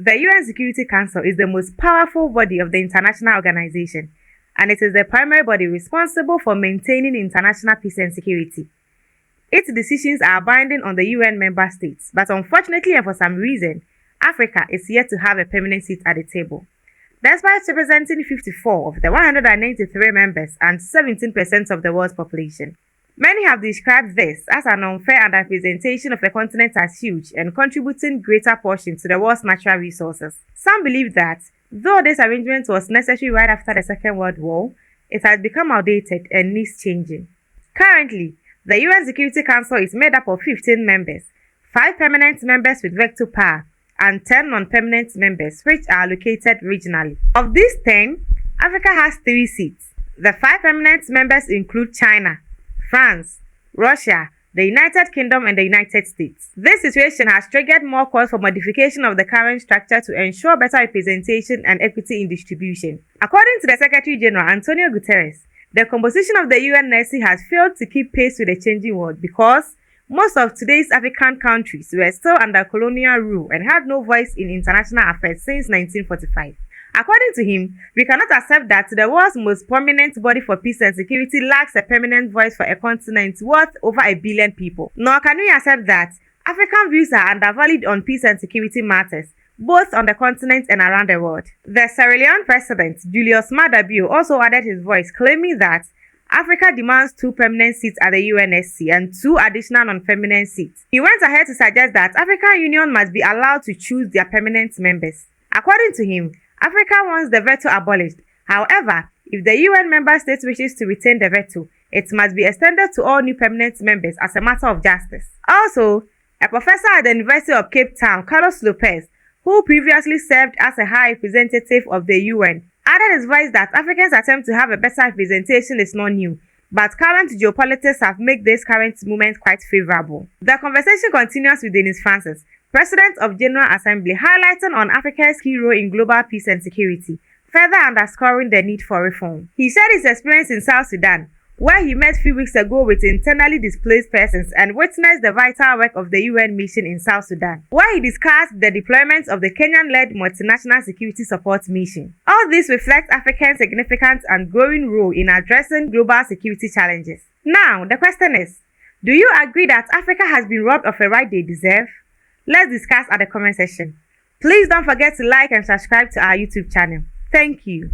The UN Security Council is the most powerful body of the international organization, and it is the primary body responsible for maintaining international peace and security. Its decisions are binding on the UN member states, but unfortunately and for some reason, Africa is yet to have a permanent seat at the table. Despite representing 54 of the 193 members and 17% of the world's population, many have described this as an unfair underrepresentation of a continent as huge and contributing greater portion to the world's natural resources. Some believe that, though this arrangement was necessary right after the Second World War, it has become outdated and needs changing. Currently, the UN Security Council is made up of 15 members, 5 permanent members with veto power, and 10 non-permanent members which are located regionally. Of these 10, Africa has 3 seats. The 5 permanent members include China, France, Russia, the United Kingdom, and the United States. This situation has triggered more calls for modification of the current structure to ensure better representation and equity in distribution. According to the Secretary General Antonio Guterres, the composition of the UNSC has failed to keep pace with the changing world because most of today's African countries were still under colonial rule and had no voice in international affairs since 1945. According to him, we cannot accept that the world's most prominent body for peace and security lacks a permanent voice for a continent worth over 1 billion people. Nor can we accept that African views are undervalued on peace and security matters, both on the continent and around the world. The Sierra Leone president, Julius Maada Bio, also added his voice, claiming that Africa demands 2 permanent seats at the UNSC and 2 additional non-permanent seats. He went ahead to suggest that African Union must be allowed to choose their permanent members. According to him, Africa wants the veto abolished. However, if the UN member state wishes to retain the veto, it must be extended to all new permanent members as a matter of justice. Also, a professor at the University of Cape Town, Carlos Lopez, who previously served as a high representative of the UN, added his voice that Africans' attempt to have a better representation is not new, but current geopolitics have made this current movement quite favorable. The conversation continues with Denis Francis, President of General Assembly, highlighting on Africa's key role in global peace and security, further underscoring the need for reform. He shared his experience in South Sudan, where he met a few weeks ago with internally displaced persons and witnessed the vital work of the UN mission in South Sudan, where he discussed the deployment of the Kenyan-led multinational security support mission. All this reflects Africa's significant and growing role in addressing global security challenges. Now, the question is, do you agree that Africa has been robbed of a right they deserve? Let's discuss at the comment section. Please don't forget to like and subscribe to our YouTube channel. Thank you.